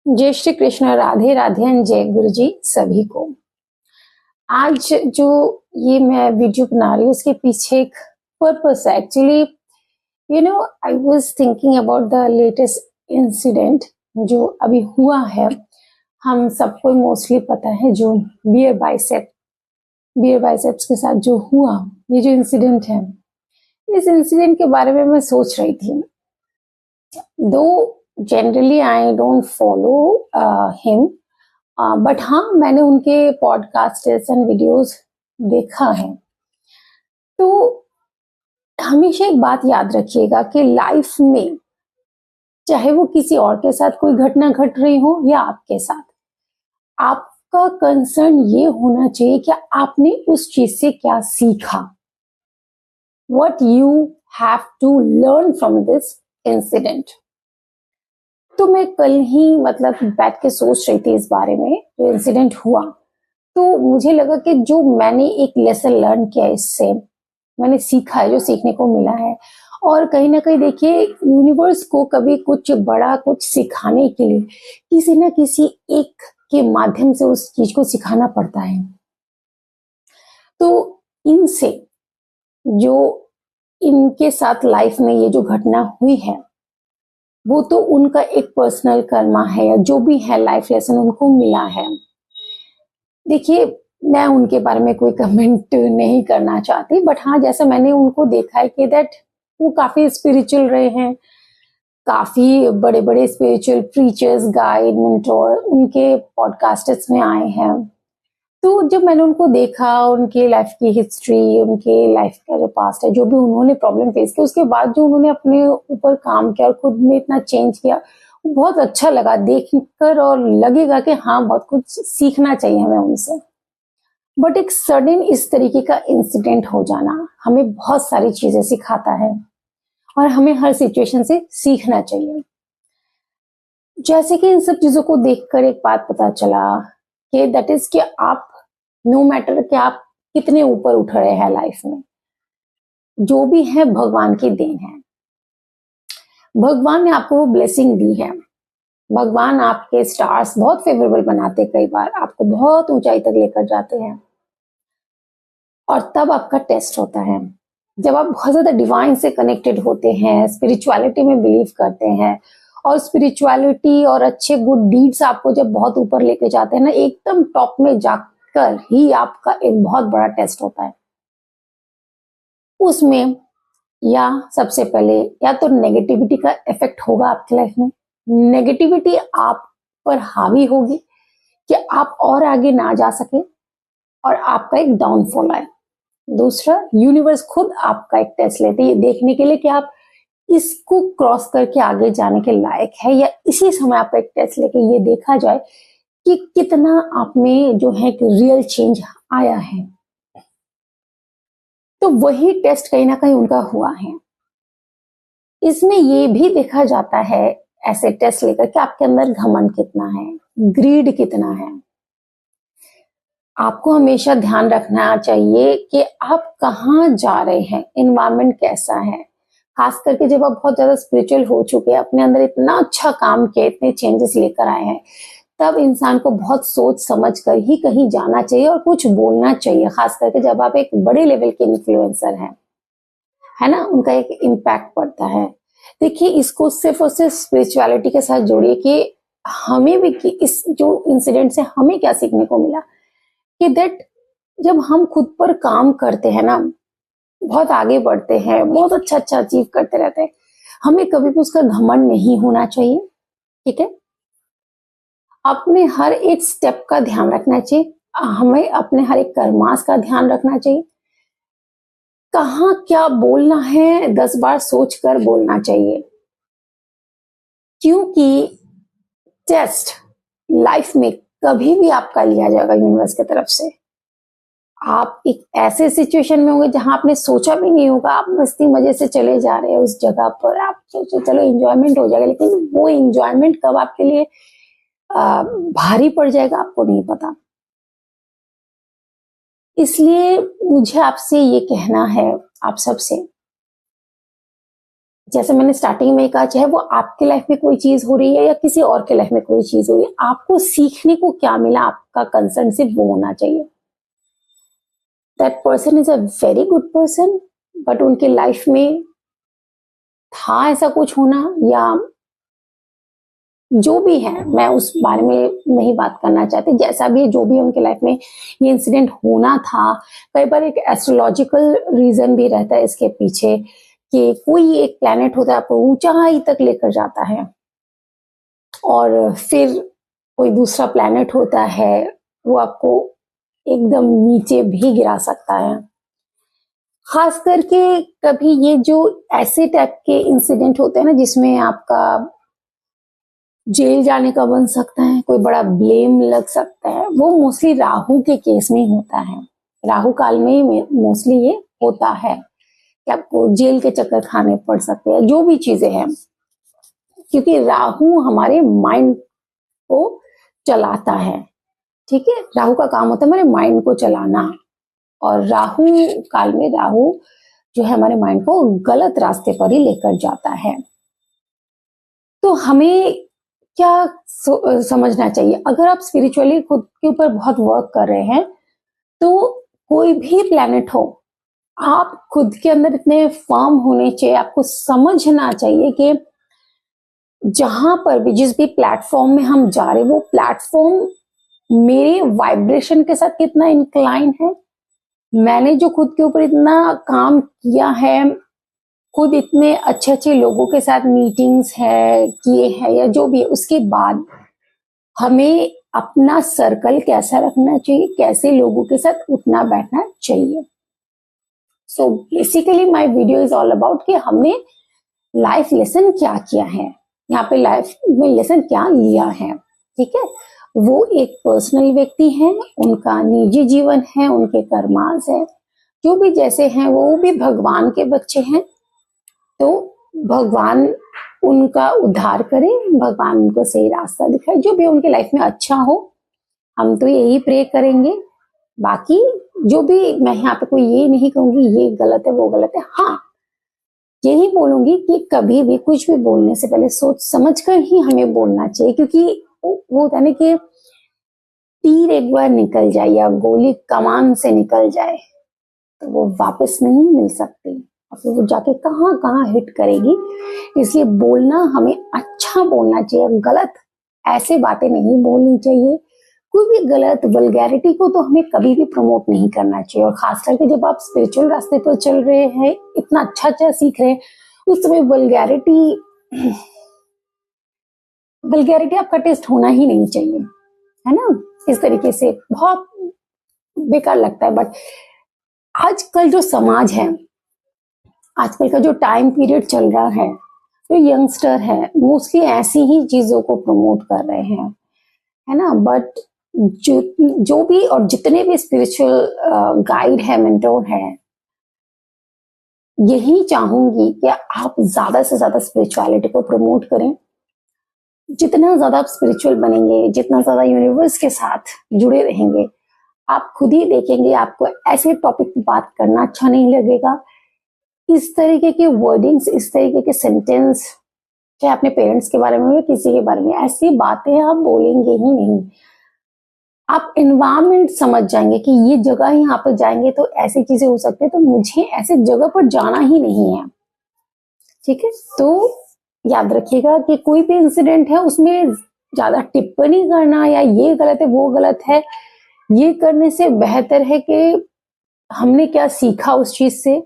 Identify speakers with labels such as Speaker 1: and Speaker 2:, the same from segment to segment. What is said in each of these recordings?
Speaker 1: जय श्री कृष्ण, राधे राधे एंड जय गुरु जी सभी को। आज जो ये मैं वीडियो बना रही हूँ उसके पीछे एक पर्पस है। Actually I was thinking about the latest incident जो अभी हुआ है। हम सबको मोस्टली पता है जो बियर बाइसेप्स के साथ जो हुआ, ये जो इंसिडेंट है, इस इंसिडेंट के बारे में मैं सोच रही थी। दो generally I don't follow him, but हाँ, मैंने उनके पॉडकास्ट एंड वीडियोस देखा है। तो हमेशा एक बात याद रखिएगा कि लाइफ में चाहे वो किसी और के साथ कोई घटना घट रही हो या आपके साथ, आपका कंसर्न ये होना चाहिए कि आपने उस चीज से क्या सीखा। What you have to learn from this incident। तो मैं कल ही बैठ के सोच रही थी इस बारे में, जो इंसिडेंट हुआ। तो मुझे लगा कि जो मैंने एक लेसन लर्न किया, इससे मैंने सीखा है, जो सीखने को मिला है। और कहीं ना कहीं देखिए, यूनिवर्स को कभी कुछ बड़ा कुछ सिखाने के लिए किसी ना किसी एक के माध्यम से उस चीज को सिखाना पड़ता है। तो इनसे जो इनके साथ लाइफ में ये जो घटना हुई है, वो तो उनका एक पर्सनल कर्मा है या जो भी है, लाइफ लेसन उनको मिला है। देखिए, मैं उनके बारे में कोई कमेंट नहीं करना चाहती, बट हाँ, जैसा मैंने उनको देखा है कि दैट वो काफी स्पिरिचुअल रहे हैं, काफी बड़े बड़े स्पिरिचुअल प्रीचर्स, गाइड, मेंटोर उनके पॉडकास्ट्स में आए हैं। तो जब मैंने उनको देखा, उनके लाइफ की हिस्ट्री, उनके लाइफ का जो पास्ट है, जो भी उन्होंने प्रॉब्लम फेस किया, उसके बाद जो उन्होंने अपने ऊपर काम किया और खुद में इतना चेंज किया, बहुत अच्छा लगा देखकर। और लगेगा कि हाँ, बहुत कुछ सीखना चाहिए हमें उनसे। बट एक सडन इस तरीके का इंसिडेंट हो जाना हमें बहुत सारी चीजें सिखाता है और हमें हर सिचुएशन से सीखना चाहिए। जैसे कि इन सब चीजों को देखकर एक बात पता चला कि दैट इज कि आप नो मैटर कि आप कितने ऊपर उठ रहे हैं लाइफ में, जो भी है भगवान की देन है। भगवान ने आपको वो ब्लेसिंग दी है। भगवान आपके स्टार्स बहुत फेवरेबल बनाते, कई बार आपको बहुत ऊंचाई तक लेकर जाते हैं। और तब आपका टेस्ट होता है, जब आप बहुत ज्यादा डिवाइन से कनेक्टेड होते हैं, स्पिरिचुअलिटी में बिलीव करते हैं, और स्पिरिचुअलिटी और अच्छे गुड डीड्स आपको जब बहुत ऊपर लेके जाते हैं ना, एकदम टॉप में जाकर ही आपका एक बहुत बड़ा टेस्ट होता है। उसमें या सबसे पहले या तो नेगेटिविटी का इफेक्ट होगा आपकी लाइफ में। नेगेटिविटी आप पर हावी होगी कि आप और आगे ना जा सके और आपका एक डाउनफॉल आए। दूसरा, यूनिवर्स खुद आपका एक टेस्ट लेते हैं, ये देखने के लिए कि आप इसको क्रॉस करके आगे जाने के लायक है, या इसी समय आपका एक टेस्ट लेके ये देखा जाए कि कितना आप में जो है रियल चेंज आया है। तो वही टेस्ट कहीं ना कहीं उनका हुआ है। इसमें ये भी देखा जाता है ऐसे टेस्ट लेकर कि आपके अंदर घमंड कितना है, ग्रीड कितना है। आपको हमेशा ध्यान रखना चाहिए कि आप कहाँ जा रहे हैं, एनवायरमेंट कैसा है। खास करके जब आप बहुत ज्यादा स्पिरिचुअल हो चुके हैं, अपने अंदर इतना अच्छा काम किया, इतने चेंजेस लेकर आए हैं, तब इंसान को बहुत सोच समझ कर ही कहीं जाना चाहिए और कुछ बोलना चाहिए। खास करके जब आप एक बड़े लेवल के इन्फ्लुएंसर हैं, है ना, उनका एक इम्पैक्ट पड़ता है। देखिए, इसको सिर्फ और सिर्फ स्पिरिचुअलिटी के साथ जोड़िए कि हमें भी कि इस जो इंसिडेंट से हमें क्या सीखने को मिला कि दैट जब हम खुद पर काम करते हैं ना, बहुत आगे बढ़ते हैं, बहुत अच्छा अच्छा अचीव करते रहते हैं, हमें कभी भी उसका घमंड नहीं होना चाहिए। ठीक है, अपने हर एक स्टेप का ध्यान रखना चाहिए, हमें अपने हर एक कर्मास का ध्यान रखना चाहिए। कहाँ क्या बोलना है 10 बार सोच कर बोलना चाहिए, क्योंकि टेस्ट लाइफ में कभी भी आपका लिया जाएगा यूनिवर्स की तरफ से। आप एक ऐसे सिचुएशन में होंगे जहां आपने सोचा भी नहीं होगा, आप मस्ती मजे से चले जा रहे हैं उस जगह पर, आप सोचे चलो एंजॉयमेंट हो जाएगा, लेकिन वो एंजॉयमेंट कब आपके लिए भारी पड़ जाएगा आपको नहीं पता। इसलिए मुझे आपसे ये कहना है, आप सबसे, जैसे मैंने स्टार्टिंग में कहा, चाहे वो आपके लाइफ में कोई चीज हो रही है या किसी और के लाइफ में कोई चीज हो रही है, आपको सीखने को क्या मिला, आपका कंसर्न सिर्फ वो होना चाहिए। That person is a very good person, but उनके लाइफ में था ऐसा कुछ होना, या जो भी है, मैं उस बारे में नहीं बात करना चाहती। जैसा भी है, जो भी उनके लाइफ में ये इंसिडेंट होना था, कई बार एक एस्ट्रोलॉजिकल रीजन भी रहता है इसके पीछे, कि कोई एक प्लैनेट होता है आपको ऊंचाई तक लेकर जाता है, और फिर कोई दूसरा प्लैनेट होता है वो आपको एकदम नीचे भी गिरा सकता है। खास करके कभी ये जो ऐसे टाइप के इंसिडेंट होते हैं ना, जिसमें आपका जेल जाने का बन सकता है, कोई बड़ा ब्लेम लग सकता है, वो मोस्टली राहु के केस में होता है। राहु काल में मोस्टली ये होता है कि आपको जेल के चक्कर खाने पड़ सकते हैं, जो भी चीजें हैं, क्योंकि राहु हमारे माइंड को चलाता है। ठीक है, राहु का काम होता है हमारे माइंड को चलाना, और राहु काल में राहु जो है हमारे माइंड को गलत रास्ते पर ही लेकर जाता है। तो हमें क्या समझना चाहिए, अगर आप स्पिरिचुअली खुद के ऊपर बहुत वर्क कर रहे हैं, तो कोई भी प्लैनेट हो, आप खुद के अंदर इतने फर्म होने चाहिए, आपको समझना चाहिए कि जहां पर भी, जिस भी प्लेटफॉर्म में हम जा रहे हैं, वो प्लेटफॉर्म मेरे वाइब्रेशन के साथ कितना इंक्लाइन है, मैंने जो खुद के ऊपर इतना काम किया है, खुद इतने अच्छे अच्छे लोगों के साथ मीटिंग्स है किए हैं, या जो भी है, उसके बाद हमें अपना सर्कल कैसा रखना चाहिए, कैसे लोगों के साथ उठना बैठना चाहिए। So basically my video is all about कि हमने लाइफ लेसन क्या किया है, यहाँ पे लाइफ में लेसन क्या लिया है। ठीक है, वो एक पर्सनल व्यक्ति है, उनका निजी जीवन है, उनके कर्मास है, जो भी जैसे हैं, वो भी भगवान के बच्चे हैं। तो भगवान उनका उद्धार करे, भगवान उनको सही रास्ता दिखाए, जो भी उनके लाइफ में अच्छा हो, हम तो यही प्रे करेंगे। बाकी जो भी, मैं यहाँ पे कोई ये नहीं कहूंगी ये गलत है वो गलत है, हाँ यही बोलूंगी कि कभी भी कुछ भी बोलने से पहले सोच समझ कर ही हमें बोलना चाहिए, क्योंकि वो होता है ना कि तीर एक बार निकल जाए या गोली कमान से निकल जाए तो वो वापस नहीं मिल सकती, और फिर वो जाके कहाँ कहाँ हिट करेगी। इसलिए बोलना, हमें अच्छा बोलना चाहिए, गलत ऐसे बातें नहीं बोलनी चाहिए। कोई भी गलत वल्गैरिटी को तो हमें कभी भी प्रमोट नहीं करना चाहिए, और खास करके जब आप स्पिरिचुअल रास्ते पर चल रहे हैं, इतना अच्छा अच्छा सीख रहे हैं, उस समय वल्गैरिटी आपका टेस्ट होना ही नहीं चाहिए, है ना। इस तरीके से बहुत बेकार लगता है। बट आजकल जो समाज है, आजकल का जो टाइम पीरियड चल रहा है, जो यंगस्टर है मोस्टली ऐसी ही चीजों को प्रमोट कर रहे हैं, है ना। बट जो भी और जितने भी स्पिरिचुअल गाइड है, मेंटोर है, यही चाहूंगी कि आप ज्यादा से ज्यादा स्पिरिचुअलिटी को प्रमोट करें। जितना ज्यादा आप स्पिरिचुअल बनेंगे, जितना ज्यादा यूनिवर्स के साथ जुड़े रहेंगे, आप खुद ही देखेंगे आपको ऐसे टॉपिक पे बात करना अच्छा नहीं लगेगा। इस तरीके के वर्डिंग्स, इस तरीके के सेंटेंस, चाहे अपने पेरेंट्स के बारे में या किसी के बारे में, ऐसी बातें आप बोलेंगे ही नहीं। आप एनवायरमेंट समझ जाएंगे कि ये जगह यहाँ पर जाएंगे तो ऐसी चीजें हो सकती है, तो मुझे ऐसे जगह पर जाना ही नहीं है। ठीक है, तो याद रखिएगा कि कोई भी इंसिडेंट है उसमें ज्यादा टिप्पणी करना या ये गलत है वो गलत है, ये करने से बेहतर है कि हमने क्या सीखा, उस चीज से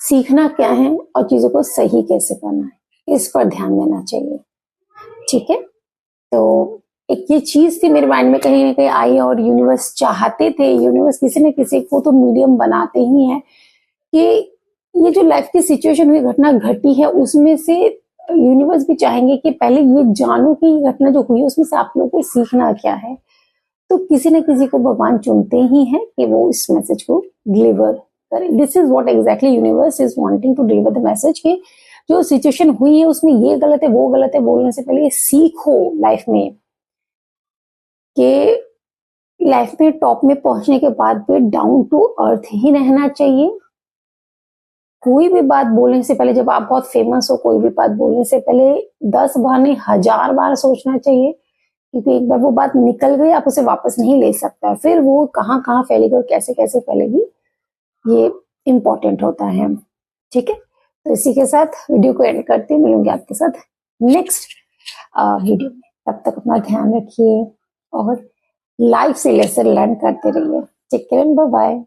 Speaker 1: सीखना क्या है और चीजों को सही कैसे करना है, इस पर ध्यान देना चाहिए। ठीक है, तो एक ये चीज थी मेरे माइंड में, कहीं ना कहीं आई, और यूनिवर्स चाहते थे, यूनिवर्स किसी न किसी को तो मीडियम बनाते ही हैं कि ये जो लाइफ की सिचुएशन हुई, घटना घटी है, उसमें से यूनिवर्स भी चाहेंगे कि पहले ये जानो कि ये घटना जो हुई उसमें से आप लोगों को सीखना क्या है। तो किसी न किसी को भगवान चुनते ही हैं कि वो इस मैसेज को डिलीवर करे। This is what exactly universe is wanting to deliver the message कि जो सिचुएशन हुई है उसमें ये गलत है वो गलत है बोलने से पहले सीखो लाइफ में, कि लाइफ में टॉप में पहुंचने के बाद भी डाउन टू अर्थ ही रहना चाहिए। कोई भी बात बोलने से पहले, जब आप बहुत फेमस हो, कोई भी बात बोलने से पहले 10 बार नहीं 1000 बार सोचना चाहिए, क्योंकि एक बार वो बात निकल गई, आप उसे वापस नहीं ले सकता, फिर वो कहाँ कहाँ फैलेगी और कैसे कैसे फैलेगी, ये इम्पोर्टेंट होता है। ठीक है, तो इसी के साथ वीडियो को एंड करते हैं, मिलूंगी आपके साथ नेक्स्ट वीडियो में। तब तक अपना ध्यान रखिए और लाइफ से लेसन लर्न करते रहिए। Take care, bye bye.